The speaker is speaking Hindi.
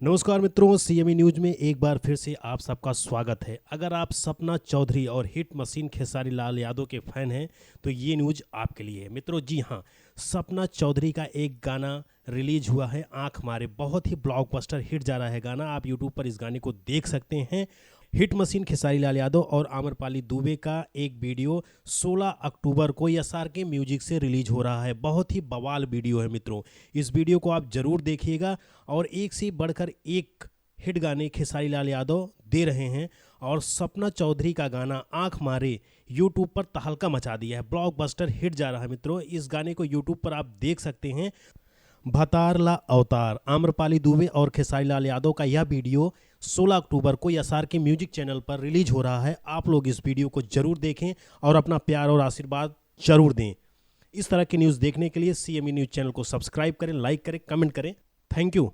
नमस्कार मित्रों, सीएमई न्यूज में एक बार फिर से आप सबका स्वागत है। अगर आप सपना चौधरी और हिट मशीन खेसारी लाल यादव के फैन हैं तो ये न्यूज आपके लिए है मित्रों। जी हाँ, सपना चौधरी का एक गाना रिलीज हुआ है, आंख मारे। बहुत ही ब्लॉकबस्टर हिट जा रहा है गाना। आप यूट्यूब पर इस गाने को देख सकते हैं। हिट मशीन खेसारी लाल यादव और आम्रपाली दुबे का एक वीडियो 16 अक्टूबर को एसआर के म्यूजिक से रिलीज हो रहा है। बहुत ही बवाल वीडियो है मित्रों। इस वीडियो को आप जरूर देखिएगा और एक से बढ़कर एक हिट गाने खेसारी लाल यादव दे रहे हैं। और सपना चौधरी का गाना आंख मारे यूट्यूब पर तहलका मचा दिया है। ब्लॉकबस्टर हिट जा रहा है मित्रों। इस गाने को यूट्यूब पर आप देख सकते हैं। भतार ला अवतार, आम्रपाली दुबे और खेसारी लाल यादव का यह वीडियो 16 अक्टूबर को एसआर के म्यूजिक चैनल पर रिलीज हो रहा है। आप लोग इस वीडियो को जरूर देखें और अपना प्यार और आशीर्वाद जरूर दें। इस तरह की न्यूज़ देखने के लिए सीएमई न्यूज़ चैनल को सब्सक्राइब करें, लाइक करें, कमेंट करें। Thank you.